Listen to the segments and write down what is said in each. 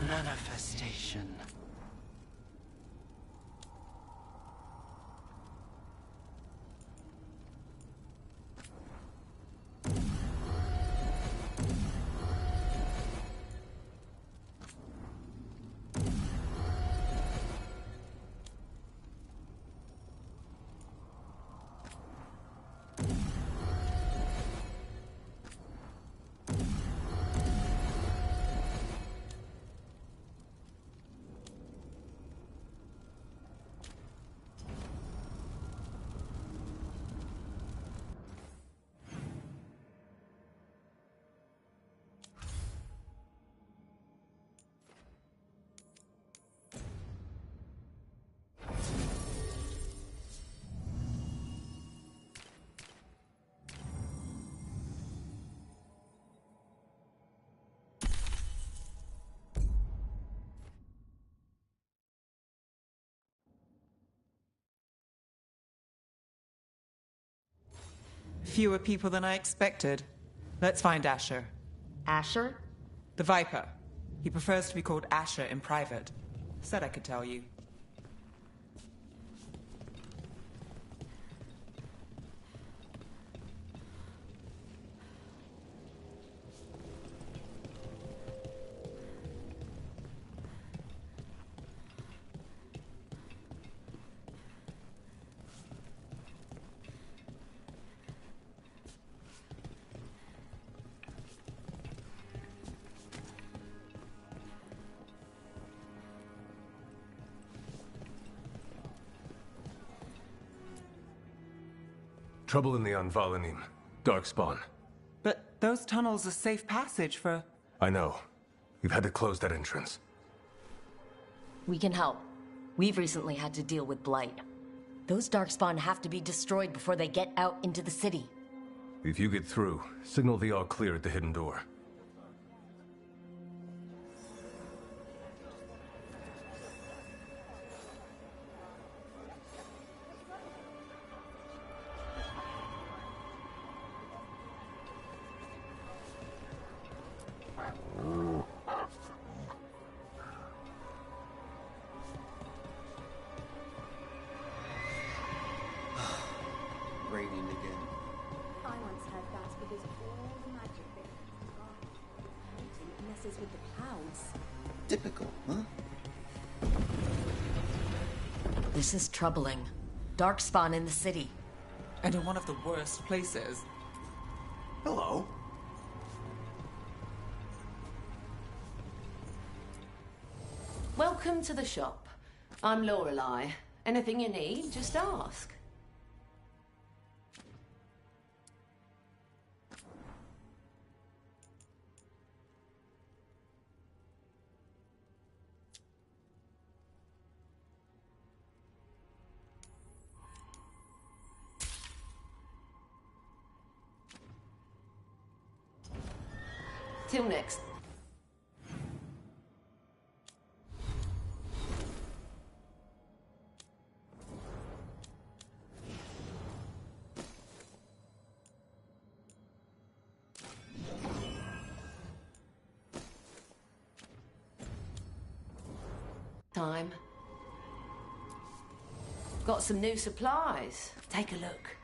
Manifestation. Fewer people than I expected. Let's find Asher. Asher? The Viper. He prefers to be called Asher in private. Said I could tell you. Trouble in the Anvalanim. Darkspawn. But those tunnels are safe passage for... I know. We've had to close that entrance. We can help. We've recently had to deal with Blight. Those Darkspawn have to be destroyed before they get out into the city. If you get through, signal the all clear at the hidden door. Raining again. I once heard that's because all the magic that messes with the clouds. Typical, huh? This is troubling. Darkspawn in the city. And in one of the worst places. Hello. Welcome to the shop. I'm Lorelei. Anything you need, just ask. Till next. Time. Got some new supplies. Take a look.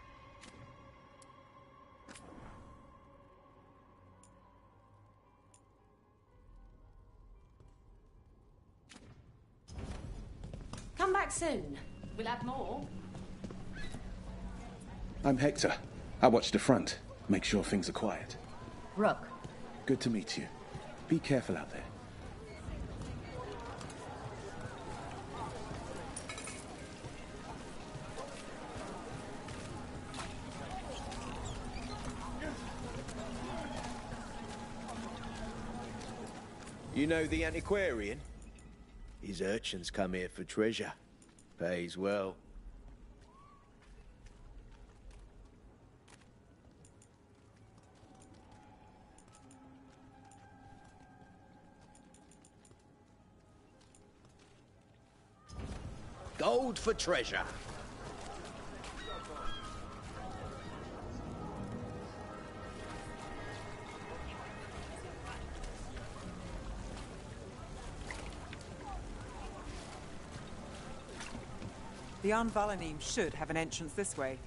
Come back soon. We'll have more. I'm Hector. I watch the front. Make sure things are quiet. Rook. Good to meet you. Be careful out there. You know the antiquarian? His urchins come here for treasure. Pays well. Gold for treasure. The Anvalanim should have an entrance this way.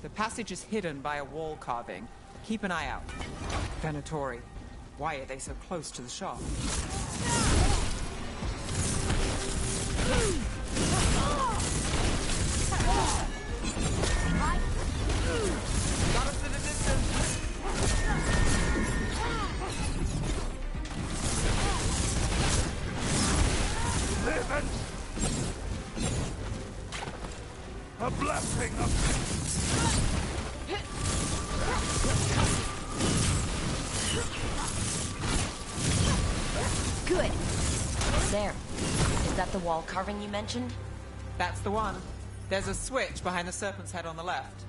The passage is hidden by a wall carving. Keep an eye out. Venatori. Why are they so close to the shop? Got us in the distance. Living! A blessing of... Good. There. Is that the wall carving you mentioned? That's the one. There's a switch behind the serpent's head on the left.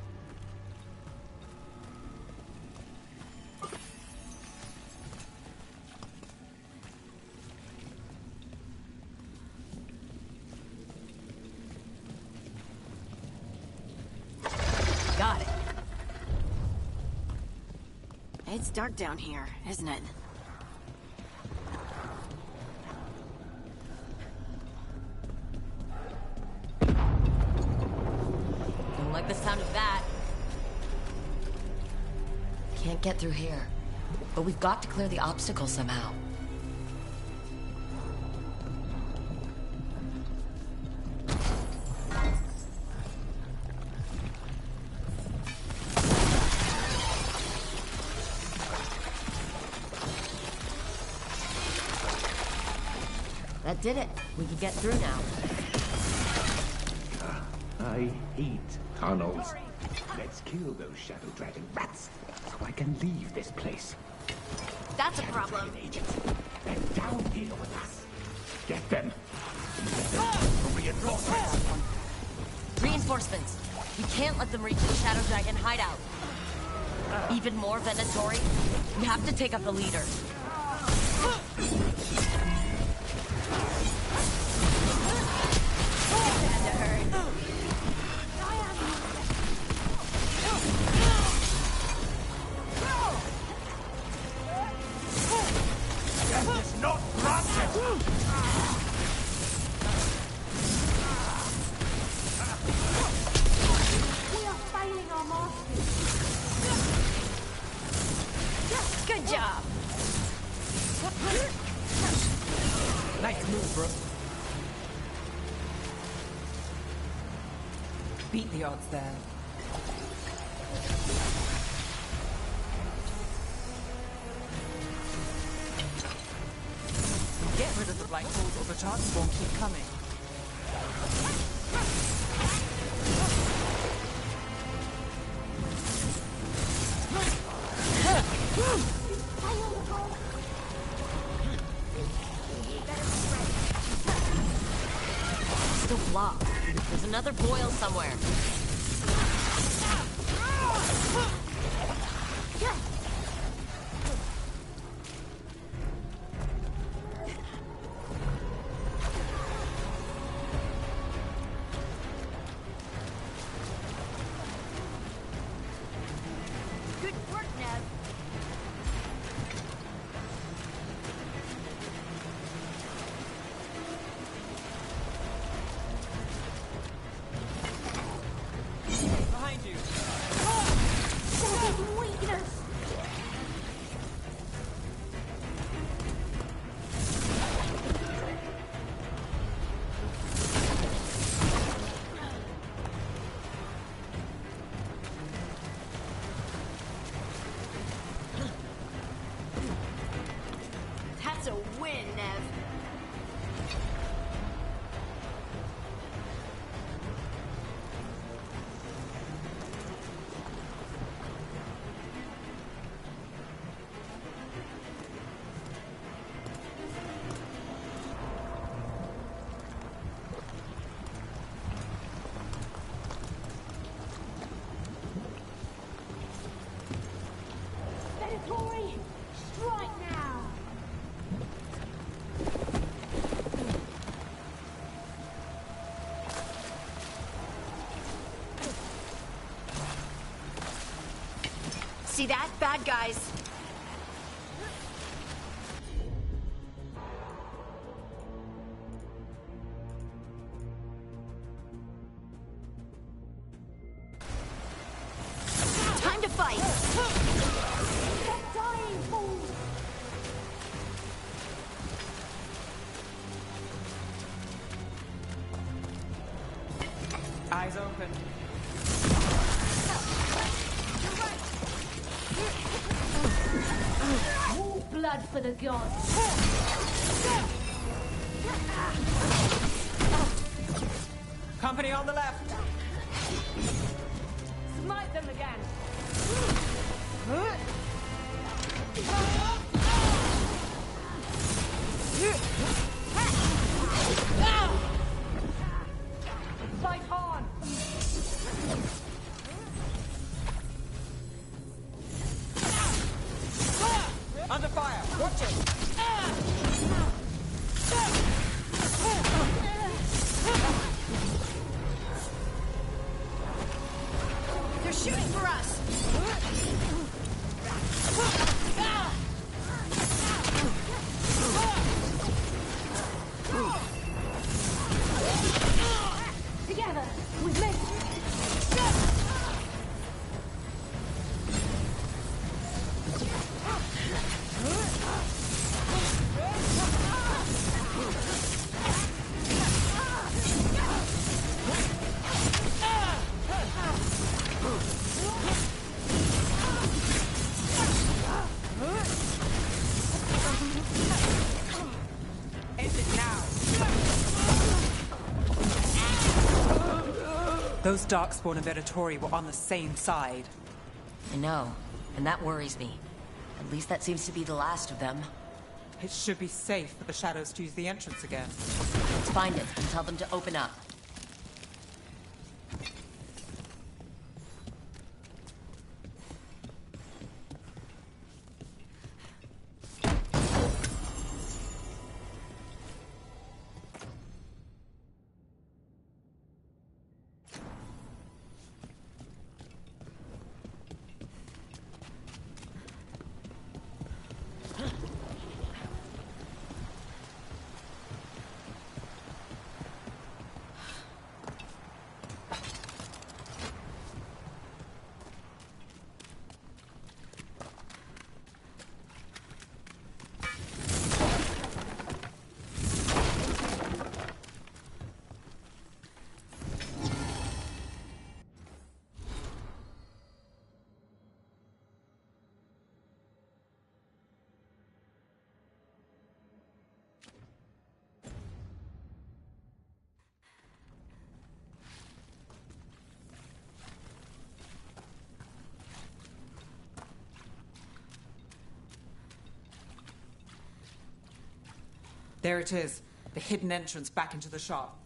Got it. It's dark down here, isn't it? Don't like the sound of that. Can't get through here. But we've got to clear the obstacle somehow. That did it. We can get through now. I hate tunnels. Let's kill those Shadow Dragon rats so I can leave this place. That's a problem. Dragon agents, they're down here with us. Get them. Reinforcements. Reinforcements. We can't let them reach the Shadow Dragon hideout. Even more Venatori. We have to take up the leader. Good job. Nice move, bro. Beat the odds there. Get rid of the black holes or the charges won't keep coming. Still blocked. There's another boil somewhere. Good work, Nev. Behind you. Shadow weakness. That's a win, Nev. Venatori, strike now! See that? Bad guys. Eyes open. More blood for the gods. Company on the left. Smite them again. Fight on. Under fire. Watch it. They're shooting for us. Together, with me. End it now. Those Darkspawn and Venatori were on the same side. I know, and that worries me. At least that seems to be the last of them. It should be safe for the Shadows to use the entrance again. Let's find it and tell them to open up. There it is. The hidden entrance back into the shop.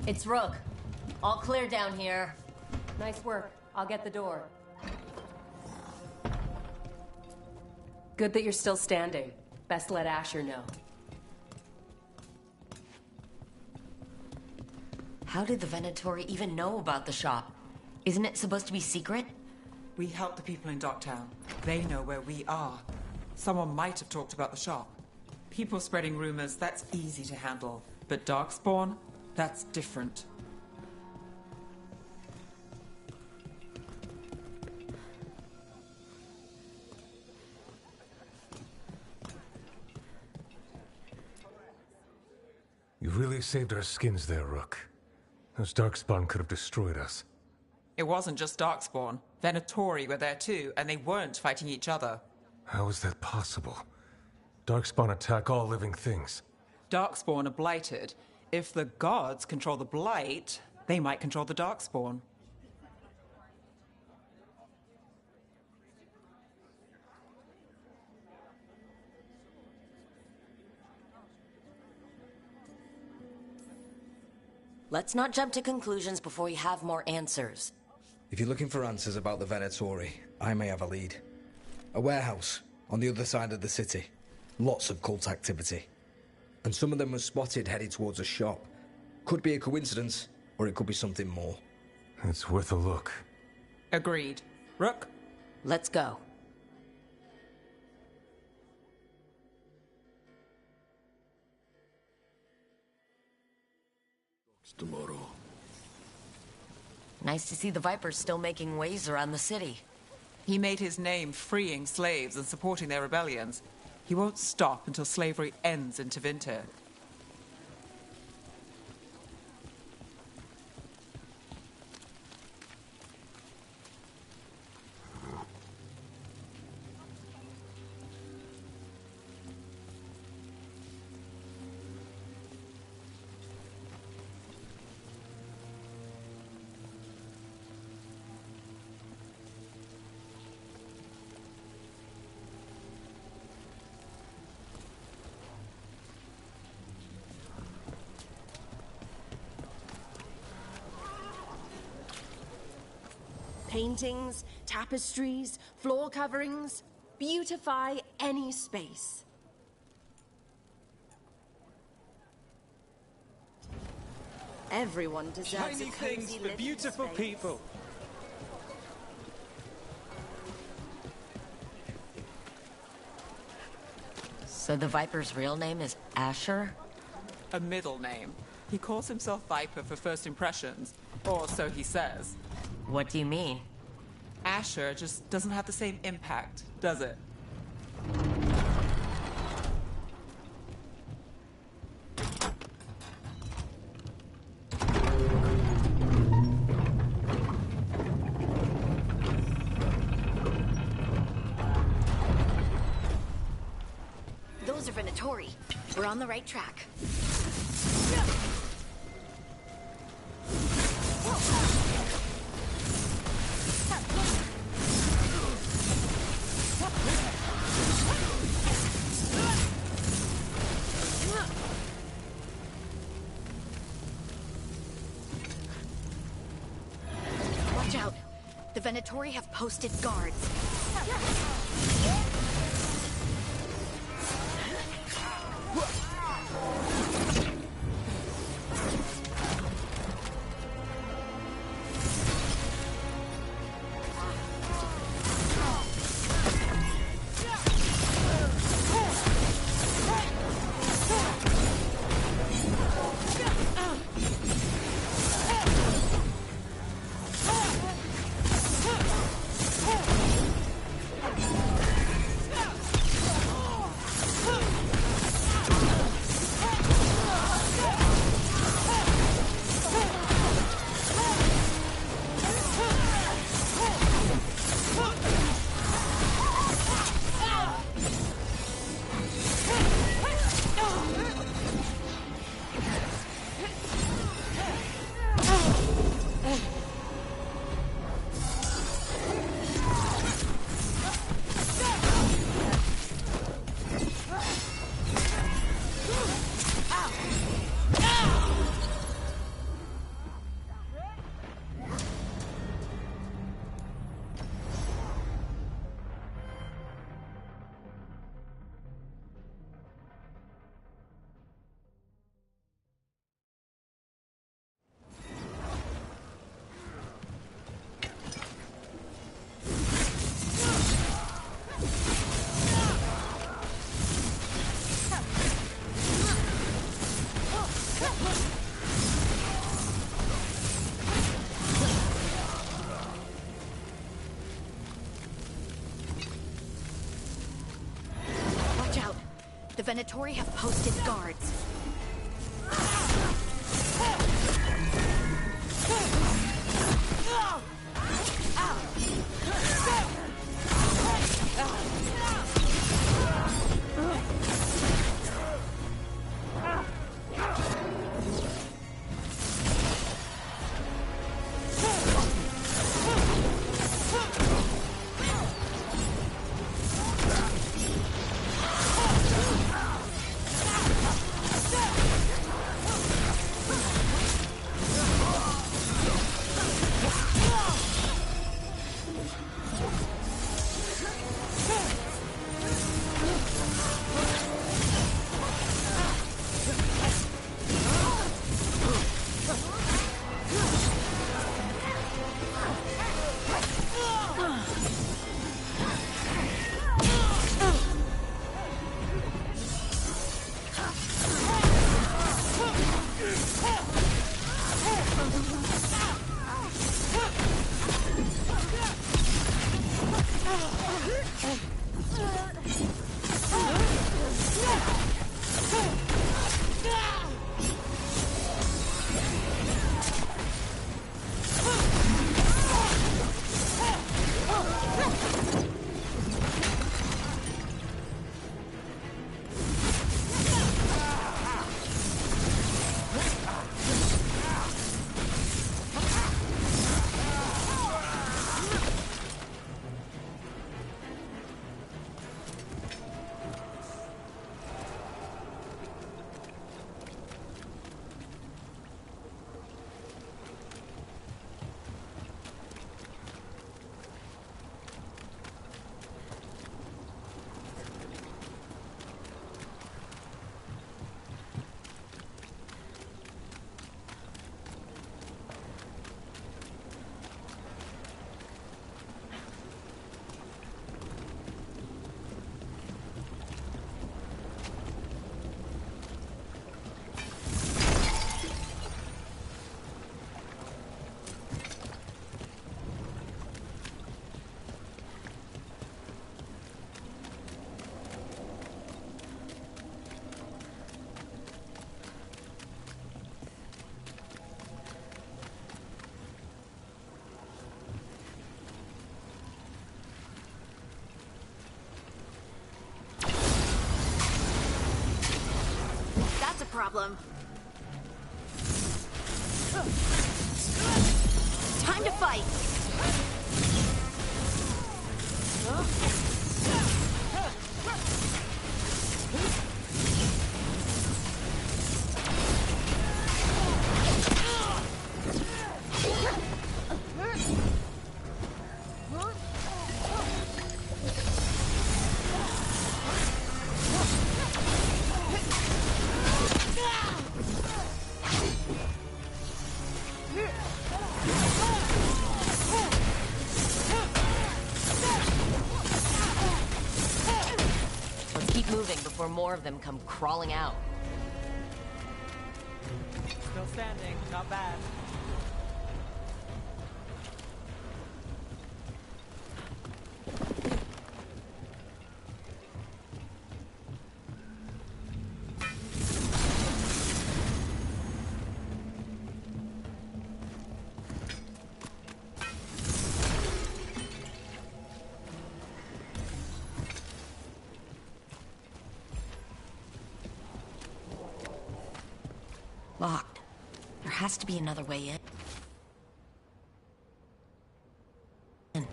It's Rook. All clear down here. Nice work. I'll get the door. Good that you're still standing. Best let Asher know. How did the Venatori even know about the shop? Isn't it supposed to be secret? We help the people in Docktown. They know where we are. Someone might have talked about the shop. People spreading rumors, that's easy to handle. But Darkspawn, that's different. You really saved our skins there, Rook. Those Darkspawn could have destroyed us. It wasn't just Darkspawn. Venatori were there too, and they weren't fighting each other. How is that possible? Darkspawn attack all living things. Darkspawn are blighted. If the gods control the blight, they might control the Darkspawn. Let's not jump to conclusions before we have more answers. If you're looking for answers about the Venatori, I may have a lead. A warehouse on the other side of the city. Lots of cult activity. And some of them were spotted headed towards a shop. Could be a coincidence, or it could be something more. It's worth a look. Agreed. Rook? Let's go. Tomorrow. Nice to see the Vipers still making waves around the city. He made his name freeing slaves and supporting their rebellions. He won't stop until slavery ends in Tevinter. Paintings, tapestries, floor coverings. Beautify any space. Everyone deserves Shiny a cozy things for living beautiful space. people. So the Viper's real name is Asher? A middle name. He calls himself Viper for first impressions, or so he says. What do you mean? Asher just doesn't have the same impact, does it? Those are Venatori. We're on the right track. Watch out. The Venatori have posted guards. The Venatori have posted guards. Problem. Time to fight. Before more of them come crawling out. Still standing, not bad. Locked. There has to be another way in.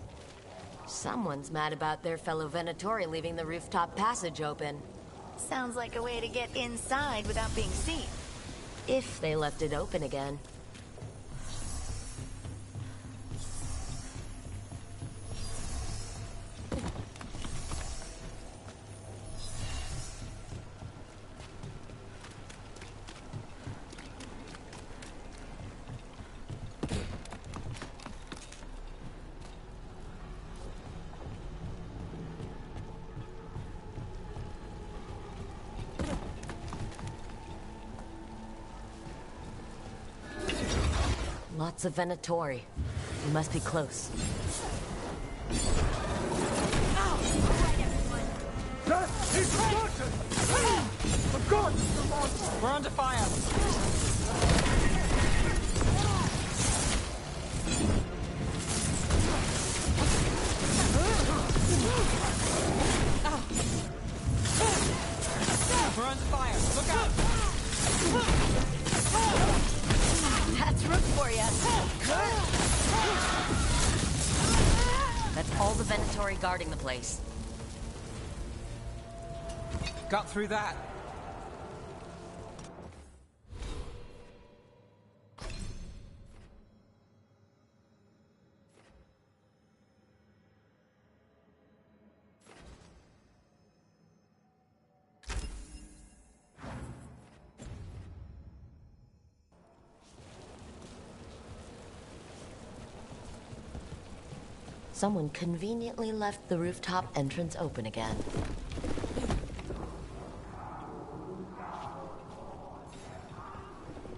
Someone's mad about their fellow Venatori leaving the rooftop passage open. Sounds like a way to get inside without being seen. If they left it open again. Lots of Venatori. We must be close. That is certain! For God! We're under fire! We're under fire! Look out! That's rook for you. That's all the Venatori guarding the place. Got through that. Someone conveniently left the rooftop entrance open again.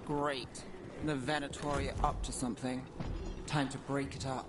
Great. The Venatori are up to something. Time to break it up.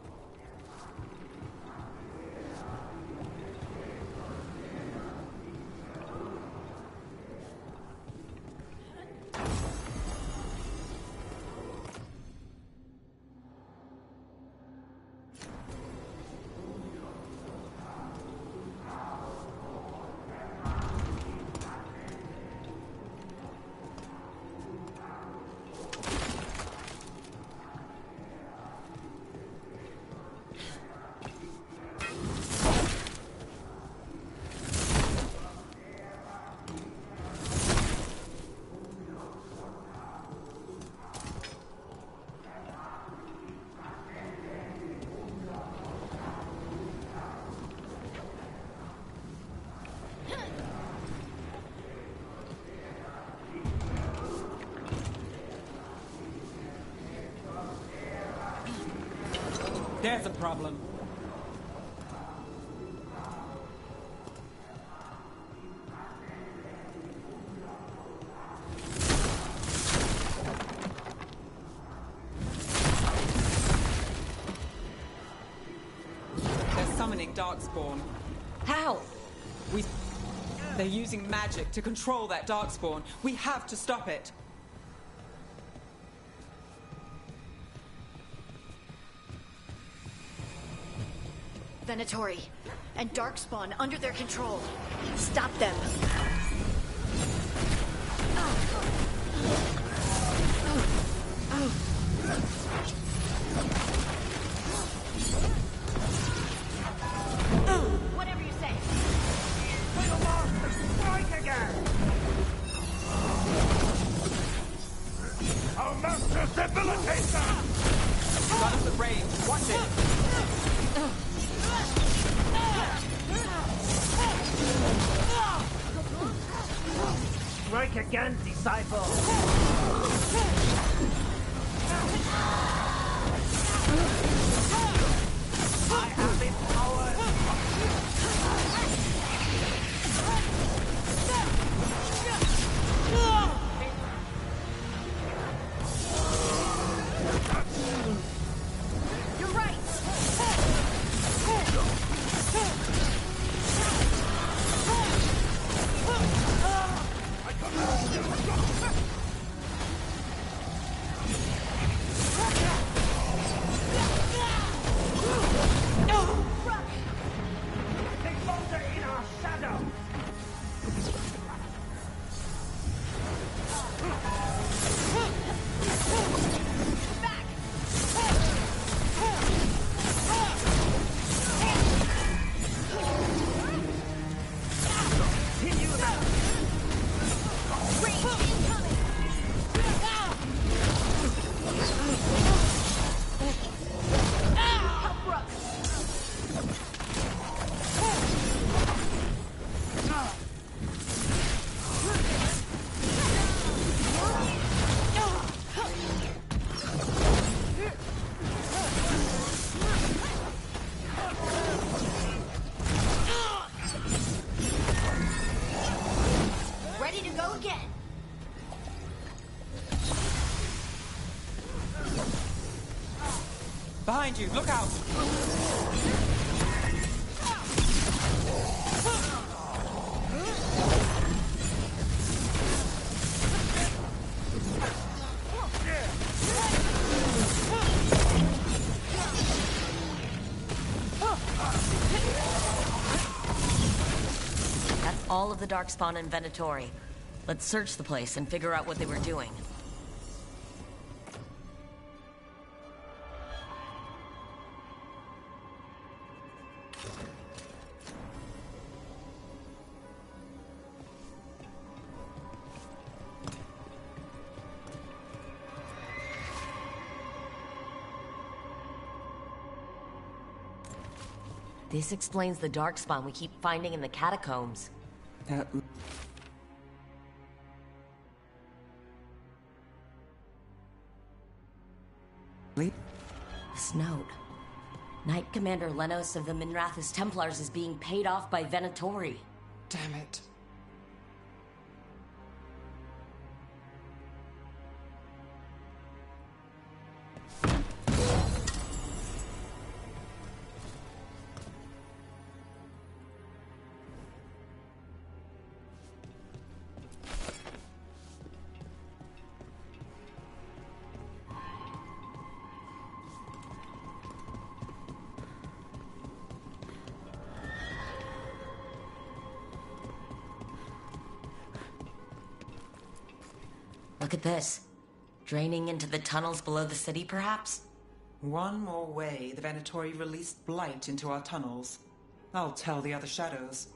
There's a problem. They're summoning Darkspawn. How? They're using magic to control that Darkspawn. We have to stop it. Venatori and Darkspawn under their control. Stop them. Whatever you say. Little monster, strike again! Our master debilitates them! Got us at range. Watch it. Strike again, disciple! I have been powered! You're right. They falter in our shadow! Continue that! Ready to go again. Behind you. Look out. That's all of the Darkspawn and Venatori. Let's search the place and figure out what they were doing. This explains the Darkspawn we keep finding in the catacombs. This note. Knight Commander Lenos of the Minrathous Templars is being paid off by Venatori. Damn it. Look at this. Draining into the tunnels below the city, perhaps? One more way the Venatori released blight into our tunnels. I'll tell the other shadows.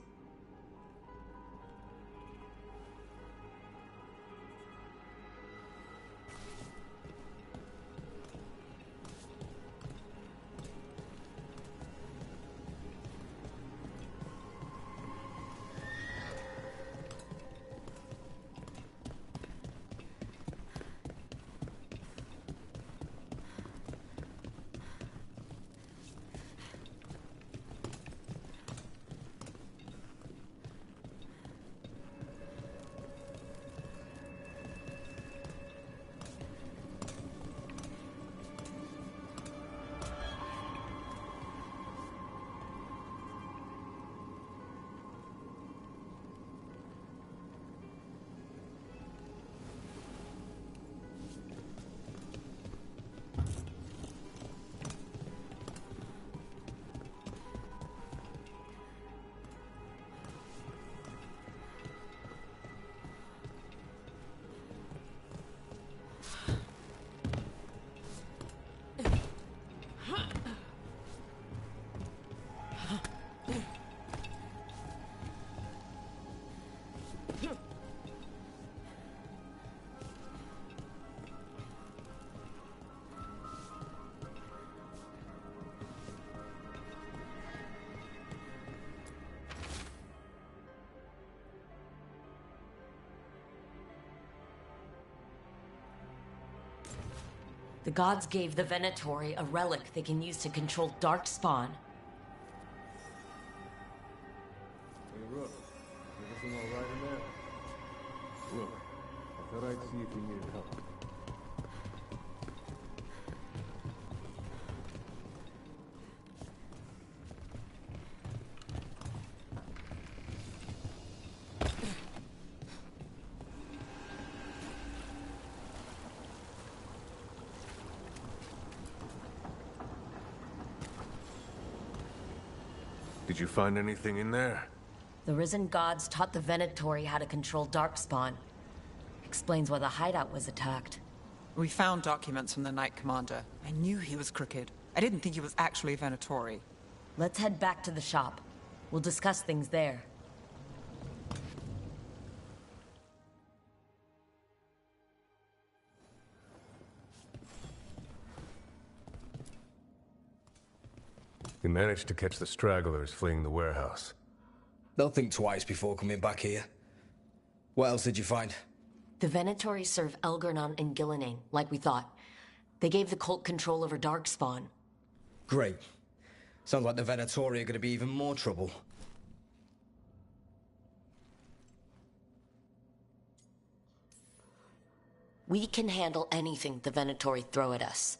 The gods gave the Venatori a relic they can use to control Darkspawn. Hey, Rook. Everything all right in there? Look, I thought I'd see if you needed help. Did you find anything in there? The risen gods taught the Venatori how to control Darkspawn. Explains why the hideout was attacked. We found documents from the Knight Commander. I knew he was crooked. I didn't think he was actually a Venatori. Let's head back to the shop. We'll discuss things there. We managed to catch the stragglers fleeing the warehouse. They'll think twice before coming back here. What else did you find? The Venatori serve Elgernon and Gillinane, like we thought. They gave the cult control over Darkspawn. Great. Sounds like the Venatori are going to be even more trouble. We can handle anything the Venatori throw at us.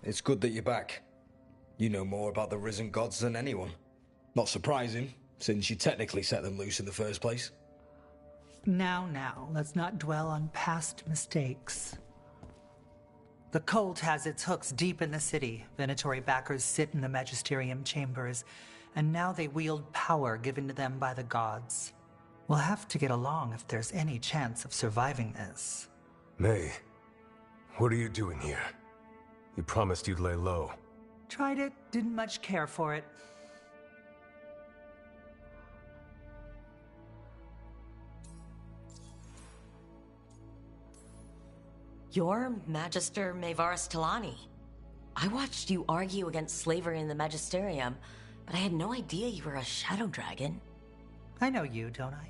It's good that you're back. You know more about the risen gods than anyone. Not surprising, since you technically set them loose in the first place. Now, let's not dwell on past mistakes. The cult has its hooks deep in the city. Venatori backers sit in the Magisterium chambers, and now they wield power given to them by the gods. We'll have to get along if there's any chance of surviving this. May, what are you doing here? You promised you'd lay low. Tried it, didn't much care for it. You're Magister Maevaris Talani. I watched you argue against slavery in the Magisterium, but I had no idea you were a shadow dragon. I know you, don't I?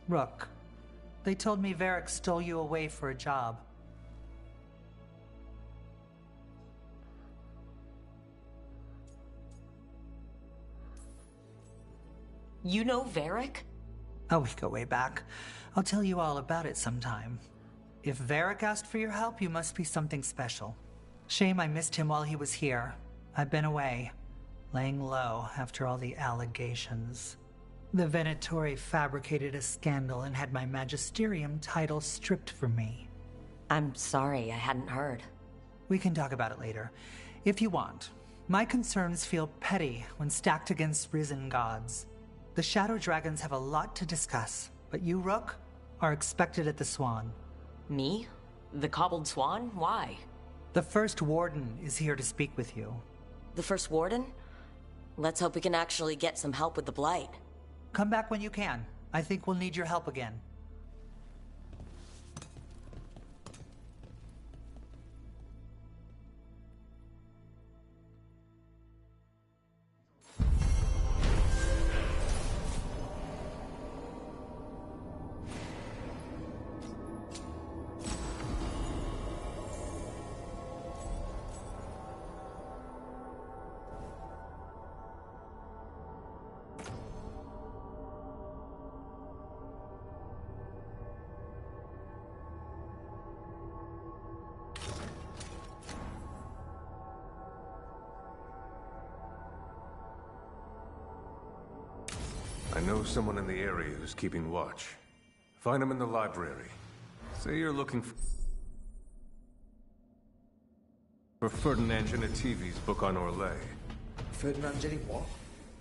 Rook. They told me Varric stole you away for a job. You know Varric? Oh, we go way back. I'll tell you all about it sometime. If Varric asked for your help, you must be something special. Shame I missed him while he was here. I've been away, laying low after all the allegations. The Venatori fabricated a scandal and had my Magisterium title stripped from me. I'm sorry, I hadn't heard. We can talk about it later, if you want. My concerns feel petty when stacked against risen gods. The Shadow Dragons have a lot to discuss, but you, Rook, are expected at the Swan. Me? The Cobbled Swan? Why? The First Warden is here to speak with you. The First Warden? Let's hope we can actually get some help with the Blight. Come back when you can. I think we'll need your help again. I know someone in the area who's keeping watch. Find him in the library. Say you're looking for Ferdinand Genetivi's book on Orlais. Ferdinand Genetivi what?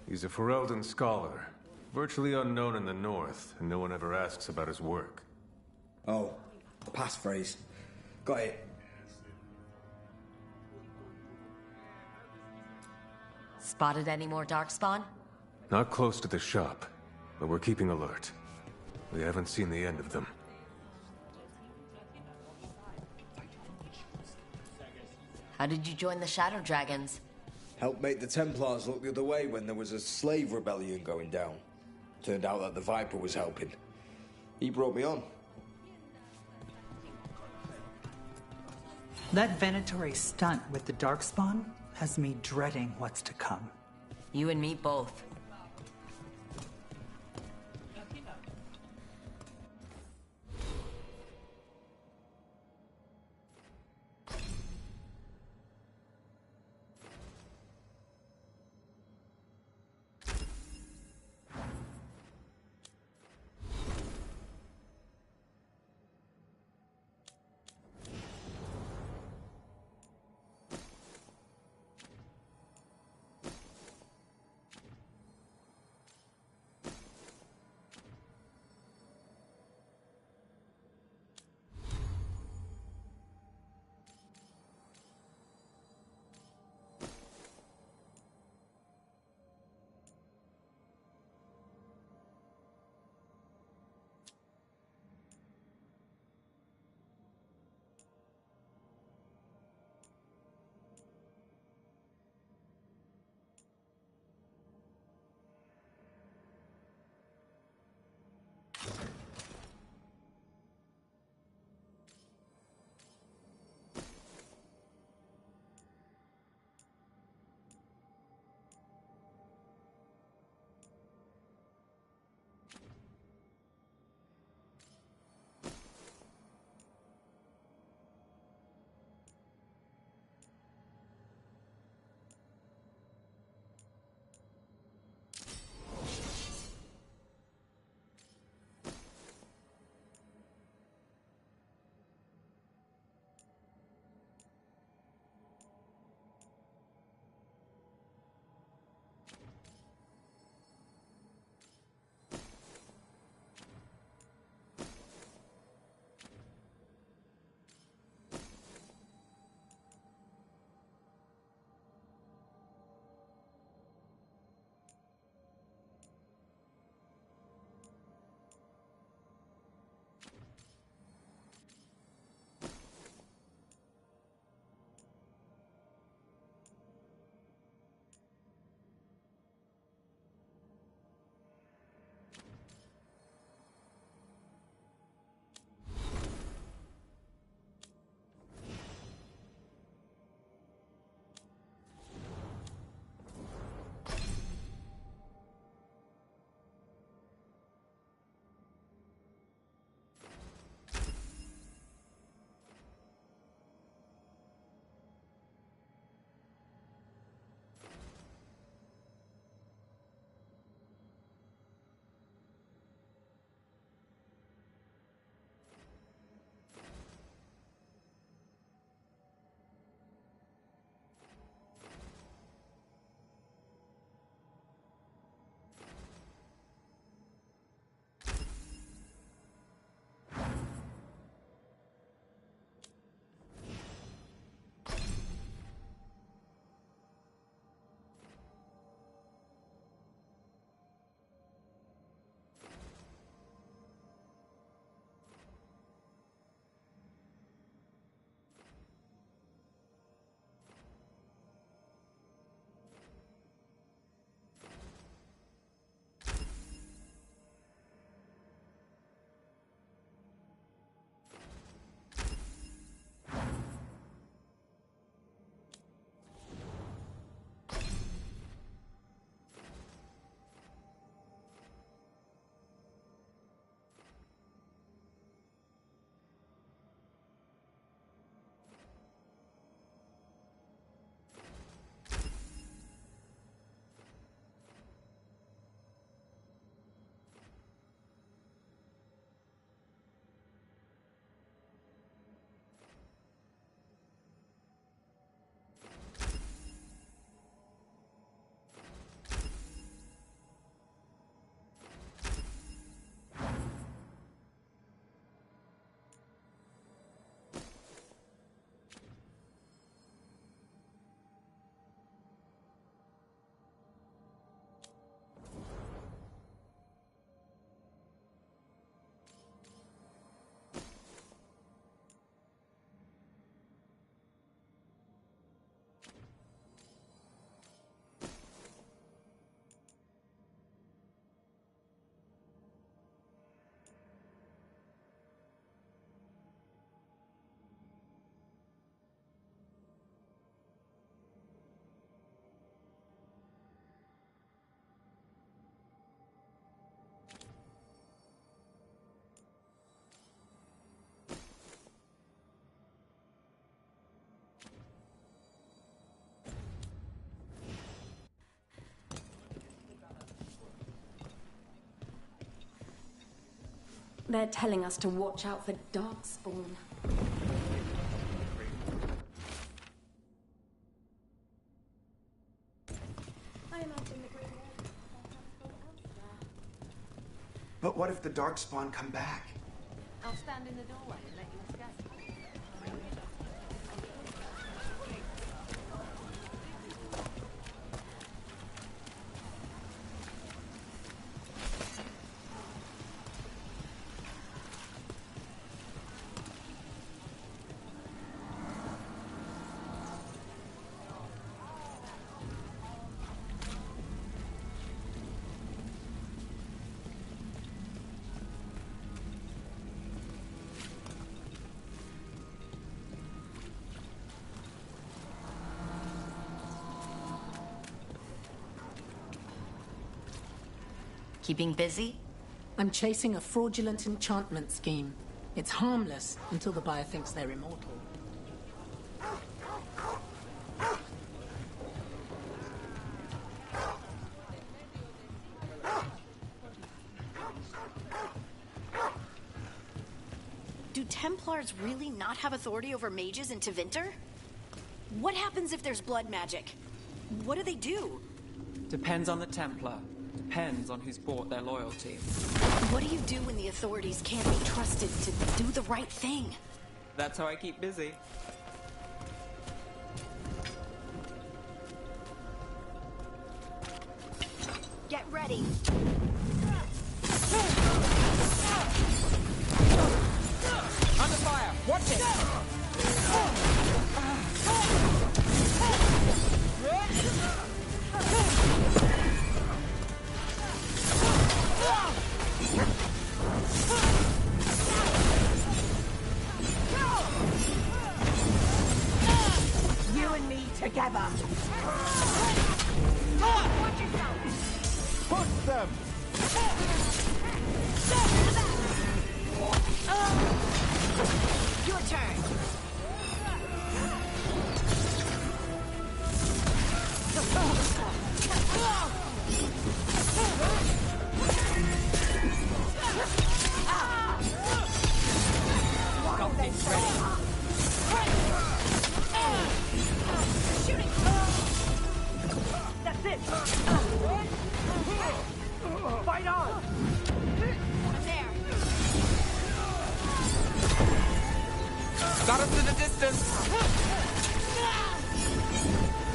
He's a Ferelden scholar, virtually unknown in the north, and no one ever asks about his work. Oh, a passphrase. Got it. Spotted any more Darkspawn? Not close to the shop, but we're keeping alert. We haven't seen the end of them. How did you join the Shadow Dragons? Helped make the Templars look the other way when there was a slave rebellion going down. Turned out that the Viper was helping. He brought me on. That Venatori stunt with the Darkspawn has me dreading what's to come. You and me both. They're telling us to watch out for Darkspawn. I imagine the Green Wall elsewhere. But what if the Darkspawn come back? I'll stand in the doorway and let you escape. Keeping busy? I'm chasing a fraudulent enchantment scheme. It's harmless until the buyer thinks they're immortal. Do Templars really not have authority over mages in Tevinter? What happens if there's blood magic? What do they do? Depends on the Templar. Depends on who's bought their loyalty. What do you do when the authorities can't be trusted to do the right thing? That's how I keep busy. Get ready. Under fire! Watch it! You and me together. Push them! Your turn. Got this ready. Shooting. That's it. Fight on. I'm there. Got us to the distance.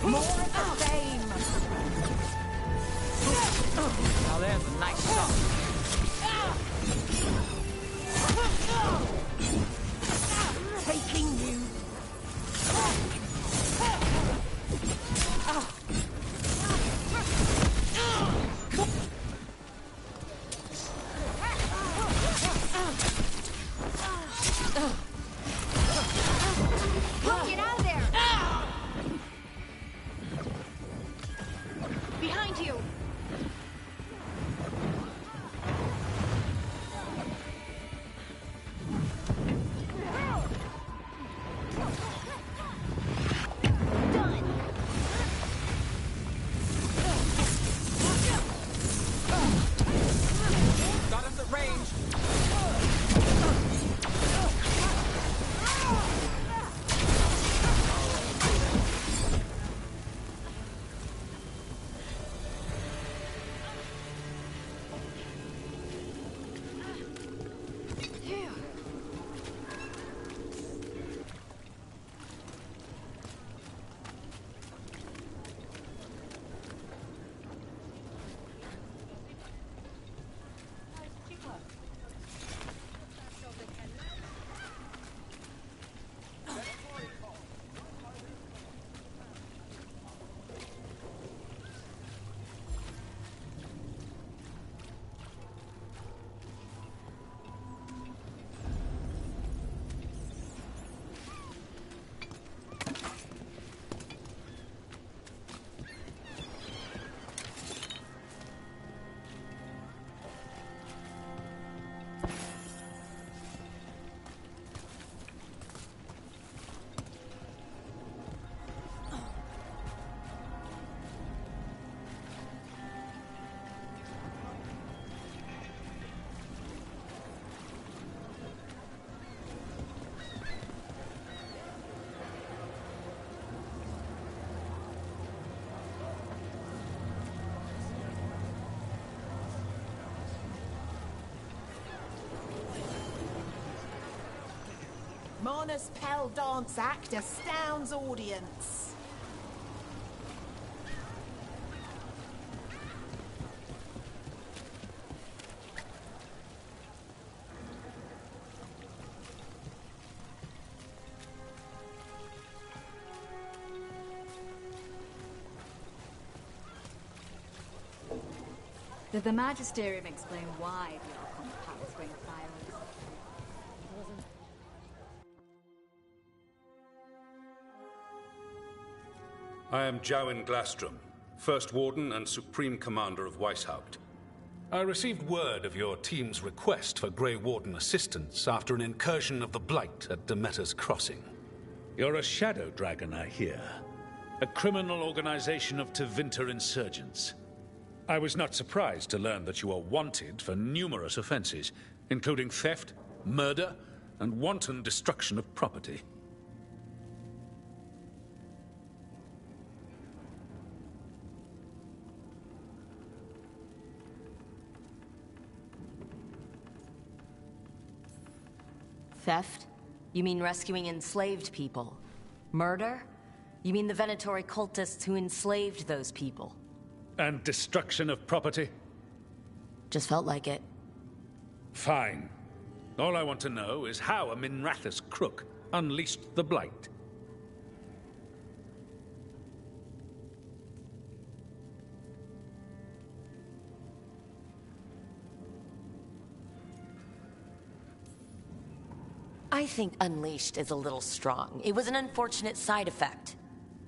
More of the same. Now there's a nice shot. Taking you. Get out of there. Behind you. Marna's Pell dance act astounds audience. Did the Magisterium explain why the Archon Palace ring fires? I am Jowin Glastrom, First Warden and Supreme Commander of Weishaupt. I received word of your team's request for Grey Warden assistance after an incursion of the Blight at Demeter's Crossing. You're a shadow dragon, I hear. A criminal organization of Tevinter insurgents. I was not surprised to learn that you are wanted for numerous offenses, including theft, murder, and wanton destruction of property. Theft? You mean rescuing enslaved people? Murder? You mean the Venatori cultists who enslaved those people? And destruction of property? Just felt like it. Fine. All I want to know is how a Minrathous crook unleashed the Blight. I think unleashed is a little strong. It was an unfortunate side effect.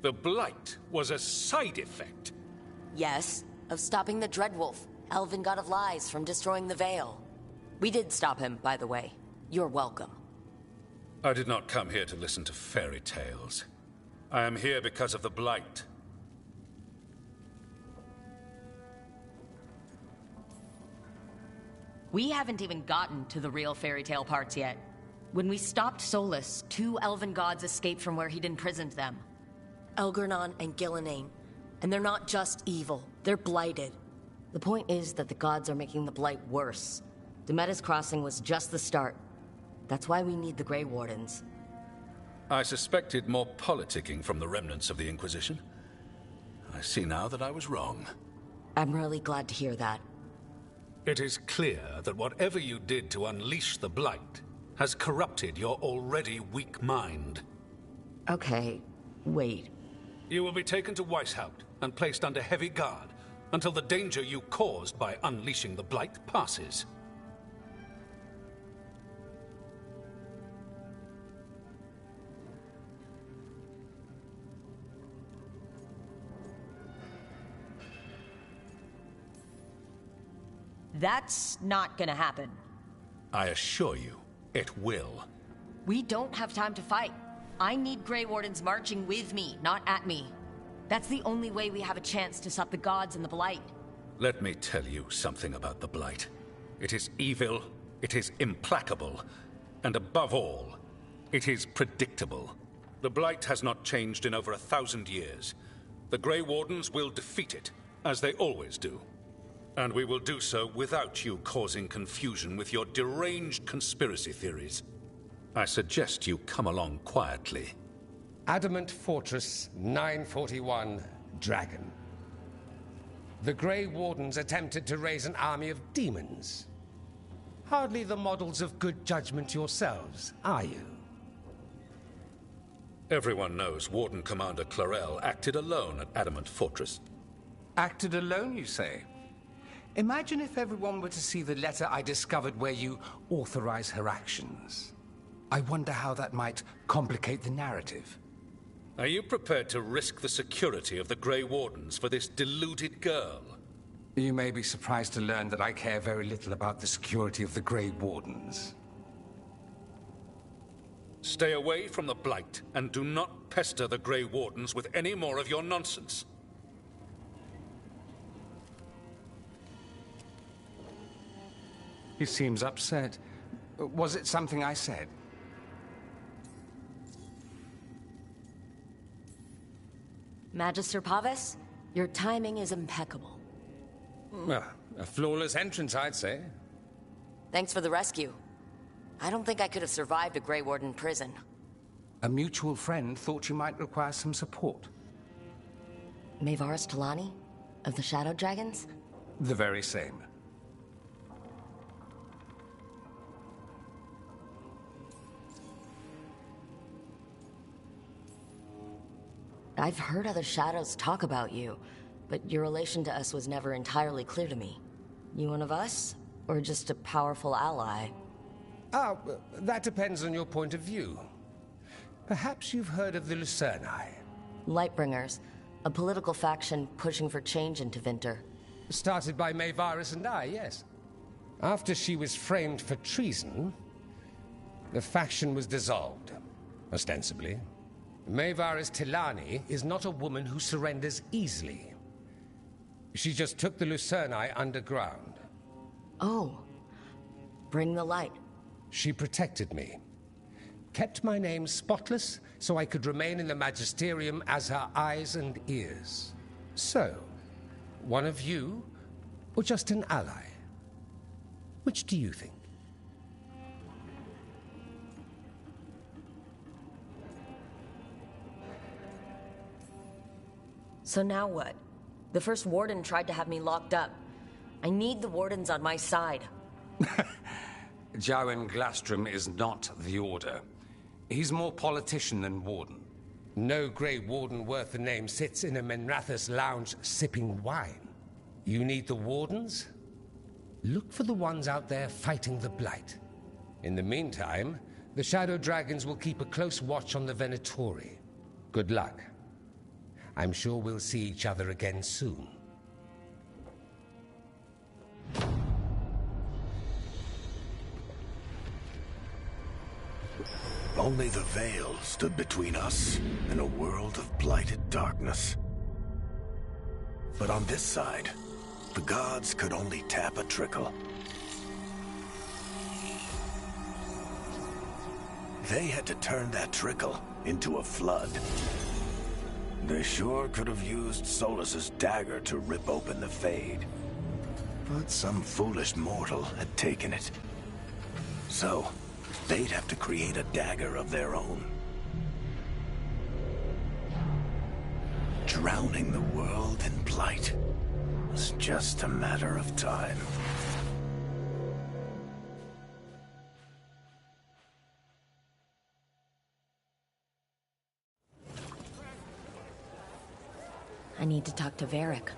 The Blight was a side effect? Yes, of stopping the Dreadwolf, Elven God of Lies, from destroying the Veil. We did stop him, by the way. You're welcome. I did not come here to listen to fairy tales. I am here because of the Blight. We haven't even gotten to the real fairy tale parts yet. When we stopped Solus, 2 Elven gods escaped from where he'd imprisoned them. Elgernon and Gillenane. And they're not just evil, they're blighted. The point is that the gods are making the Blight worse. Demeter's Crossing was just the start. That's why we need the Grey Wardens. I suspected more politicking from the remnants of the Inquisition. I see now that I was wrong. I'm really glad to hear that. It is clear that whatever you did to unleash the Blight has corrupted your already weak mind. Okay, wait. You will be taken to Weishaupt and placed under heavy guard until the danger you caused by unleashing the Blight passes. That's not gonna happen. I assure you, it will. We don't have time to fight. I need Grey Wardens marching with me, not at me. That's the only way we have a chance to stop the gods and the Blight. Let me tell you something about the Blight. It is evil, it is implacable, and above all, it is predictable. The Blight has not changed in over 1,000 years. The Grey Wardens will defeat it, as they always do. And we will do so without you causing confusion with your deranged conspiracy theories. I suggest you come along quietly. Adamant Fortress 941, Dragon. The Grey Wardens attempted to raise an army of demons. Hardly the models of good judgment yourselves, are you? Everyone knows Warden Commander Clarel acted alone at Adamant Fortress. Acted alone, you say? Imagine if everyone were to see the letter I discovered where you authorize her actions. I wonder how that might complicate the narrative. Are you prepared to risk the security of the Grey Wardens for this deluded girl? You may be surprised to learn that I care very little about the security of the Grey Wardens. Stay away from the Blight, and do not pester the Grey Wardens with any more of your nonsense. He seems upset. Was it something I said? Magister Pavis, your timing is impeccable. Well, a flawless entrance, I'd say. Thanks for the rescue. I don't think I could have survived a Grey Warden prison. A mutual friend thought you might require some support. Maevaris Talani? Of the Shadow Dragons? The very same. I've heard other Shadows talk about you, but your relation to us was never entirely clear to me. You one of us? Or just a powerful ally? That depends on your point of view. Perhaps you've heard of the Lucerni. Lightbringers, a political faction pushing for change in Tevinter. Started by Maevaris and I, yes. After she was framed for treason, the faction was dissolved, ostensibly. Maevaris Talani is not a woman who surrenders easily. She just took the Lucerni underground. Oh. Bring the light. She protected me. Kept my name spotless so I could remain in the Magisterium as her eyes and ears. So, one of you, or just an ally? Which do you think? So now what? The first Warden tried to have me locked up. I need the Wardens on my side. Jowen Glastrom is not the Order. He's more politician than Warden. No Grey Warden worth the name sits in a Menrathus lounge sipping wine. You need the Wardens? Look for the ones out there fighting the Blight. In the meantime, the Shadow Dragons will keep a close watch on the Venatori. Good luck. I'm sure we'll see each other again soon. Only the Veil stood between us and a world of blighted darkness. But on this side, the gods could only tap a trickle. They had to turn that trickle into a flood. They sure could have used Solus's dagger to rip open the Fade. But some foolish mortal had taken it. So, they'd have to create a dagger of their own. Drowning the world in blight was just a matter of time. I need to talk to Varric.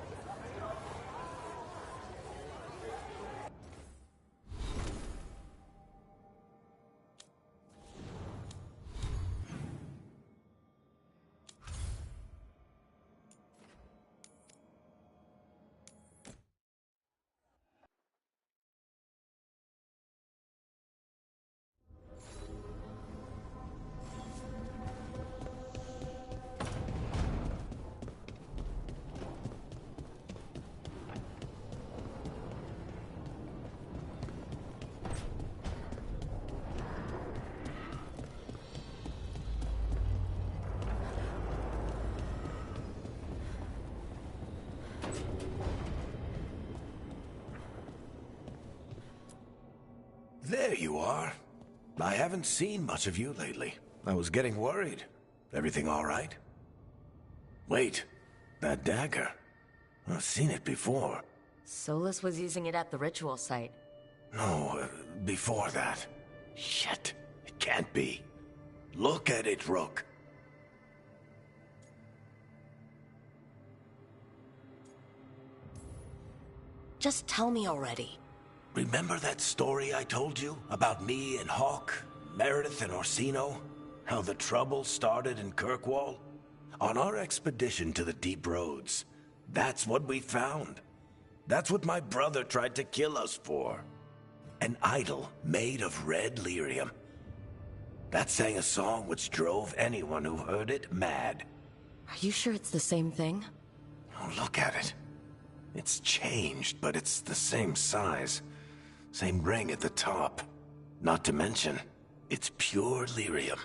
There you are. I haven't seen much of you lately. I was getting worried. Everything all right? Wait, that dagger. I've seen it before. Solus was using it at the ritual site. No, before that. Shit, it can't be. Look at it, Rook. Just tell me already. Remember that story I told you about me and Hawk, Meredith and Orsino? How the trouble started in Kirkwall? On our expedition to the Deep Roads, that's what we found. That's what my brother tried to kill us for. An idol made of red lyrium. That sang a song which drove anyone who heard it mad. Are you sure it's the same thing? Oh, look at it. It's changed, but it's the same size. Same ring at the top. Not to mention, it's pure lyrium.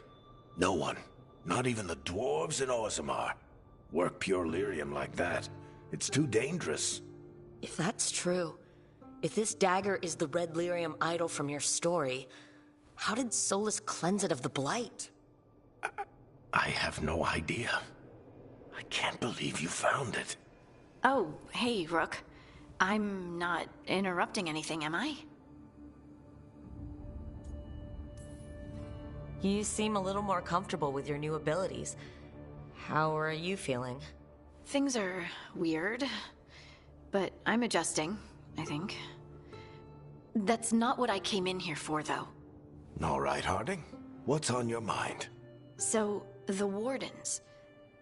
No one, not even the dwarves in Orzammar, work pure lyrium like that. It's too dangerous. If that's true, if this dagger is the red lyrium idol from your story, How did Solus cleanse it of the blight? I have no idea. I can't believe you found it. Oh, hey, Rook. I'm not interrupting anything, am I? You seem a little more comfortable with your new abilities. How are you feeling? Things are weird, but I'm adjusting, I think. That's not what I came in here for, though. All right, Harding. What's on your mind? So, the Wardens.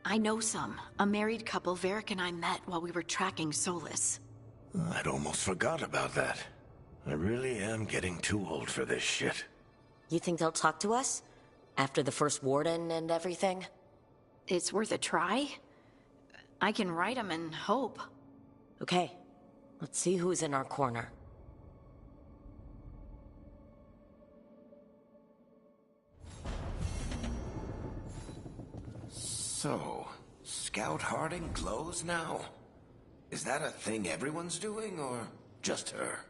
I know some. A married couple Varric and I met while we were tracking Solus. I'd almost forgot about that. I really am getting too old for this shit. You think they'll talk to us? After the first Warden and everything? It's worth a try. I can write them and hope. Okay, let's see who's in our corner. So, Scout Harding glows now? Is that a thing everyone's doing, or just her?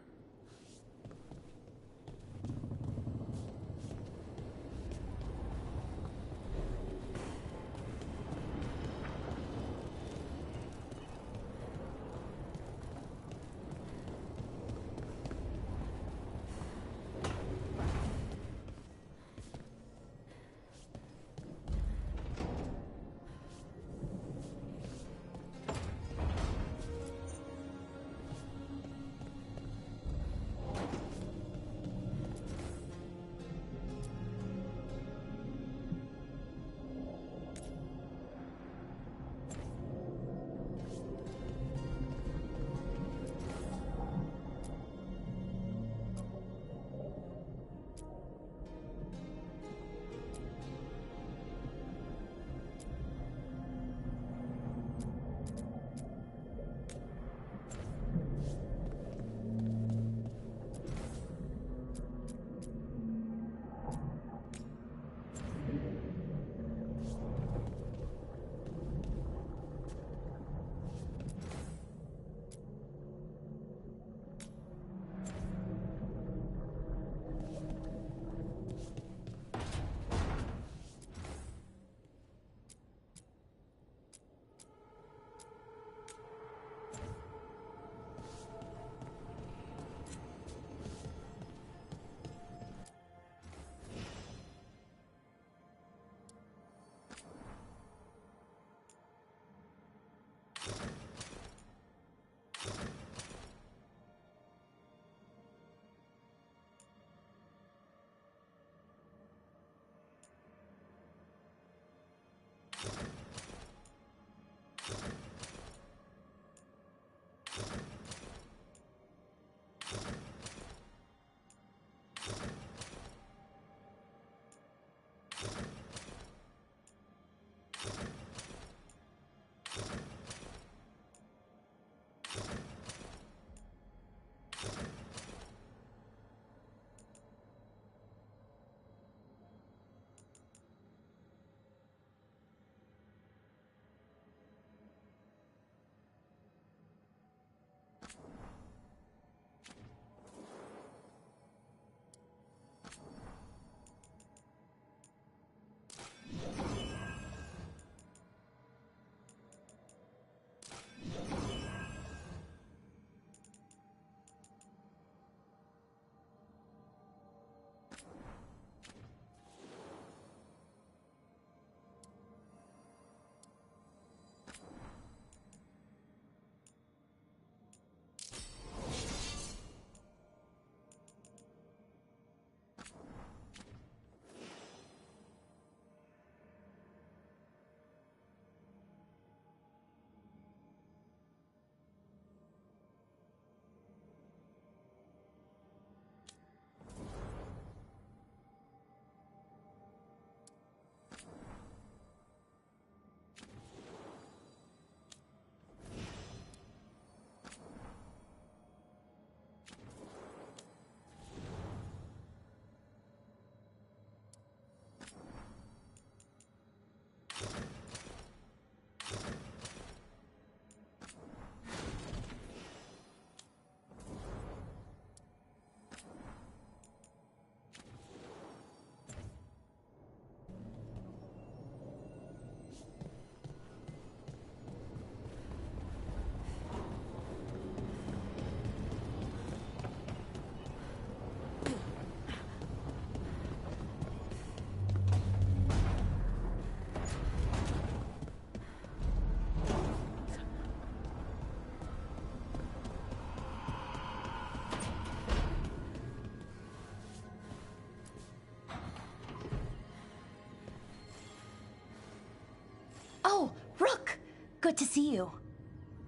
Good to see you.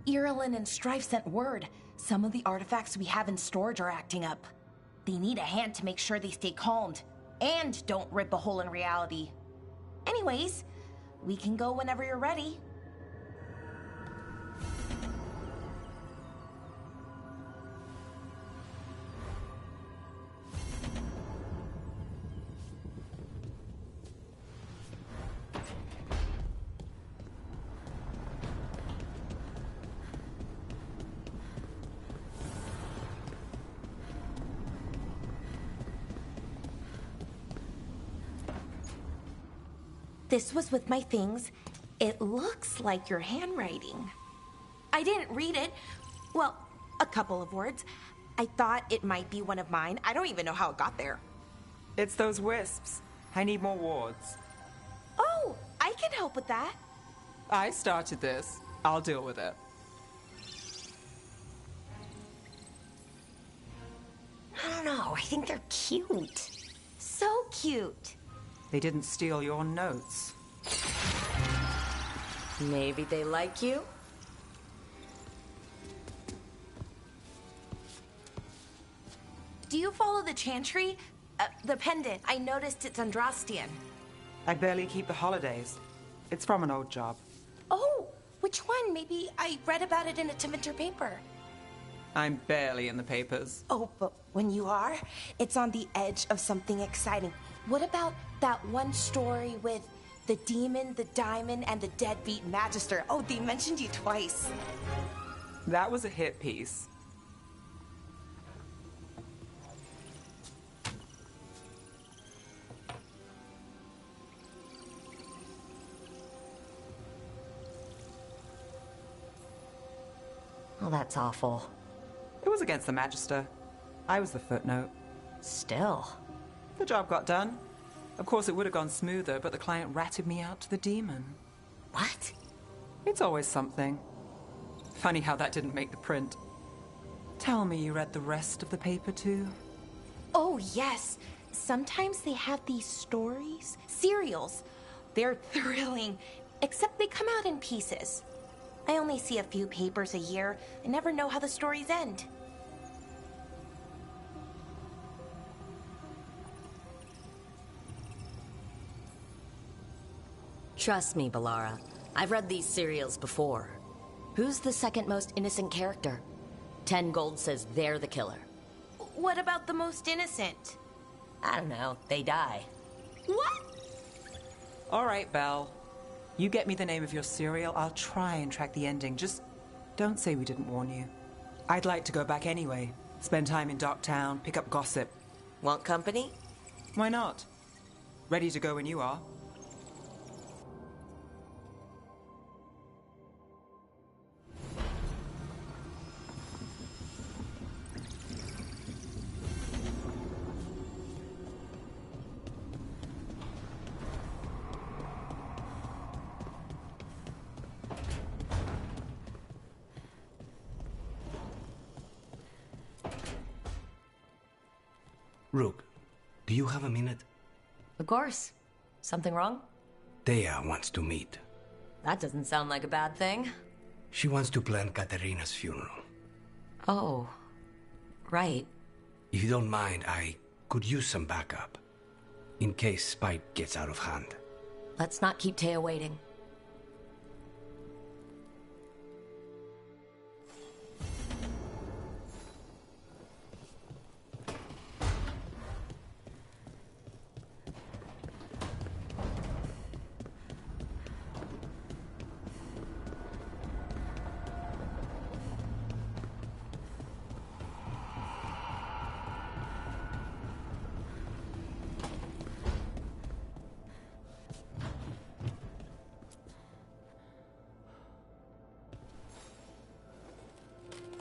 Irulan and Strife sent word. Some of the artifacts we have in storage are acting up. They need a hand to make sure they stay calmed and don't rip a hole in reality. Anyways, we can go whenever you're ready. This was with my things. It looks like your handwriting. I didn't read it. Well, a couple of words. I thought it might be one of mine. I don't even know how it got there. It's those wisps. I need more wards. Oh, I can help with that. I started this. I'll deal with it. I don't know. I think they're cute. So cute. They didn't steal your notes. Maybe they like you? Do you follow the chantry? The pendant. I noticed it's Andrastian. I barely keep the holidays. It's from an old job. Oh, which one? Maybe I read about it in a Tevinter paper. I'm barely in the papers. Oh, but when you are, it's on the edge of something exciting. What about that one story with the demon, the diamond, and the deadbeat magister? Oh, they mentioned you twice. That was a hit piece. Well, that's awful. It was against the magister. I was the footnote. Still. The job got done. Of course, it would have gone smoother, but the client ratted me out to the demon. What? It's always something. Funny how that didn't make the print. Tell me you read the rest of the paper, too? Oh, yes. Sometimes they have these stories, serials. They're thrilling, except they come out in pieces. I only see a few papers a year. I never know how the stories end. Trust me, Balara. I've read these serials before. Who's the second most innocent character? 10 gold says they're the killer. What about the most innocent? I don't know. They die. What? All right, Belle. You get me the name of your serial, I'll try and track the ending. Just don't say we didn't warn you. I'd like to go back anyway. Spend time in Darktown, pick up gossip. Want company? Why not? Ready to go when you are. Rook, do you have a minute? Of course. Something wrong? Thea wants to meet. That doesn't sound like a bad thing. She wants to plan Katerina's funeral. Oh, right. If you don't mind, I could use some backup. In case Spite gets out of hand. Let's not keep Taya waiting.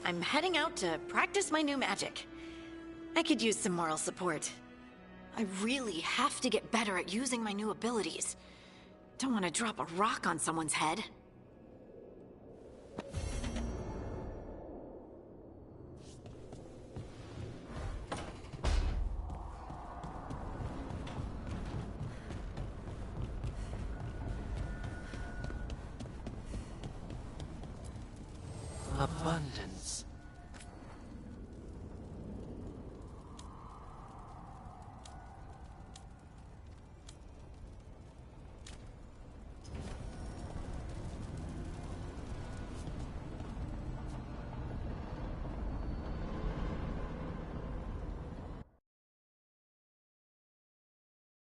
I'm heading out to practice my new magic. I could use some moral support. I really have to get better at using my new abilities. Don't want to drop a rock on someone's head. abundance.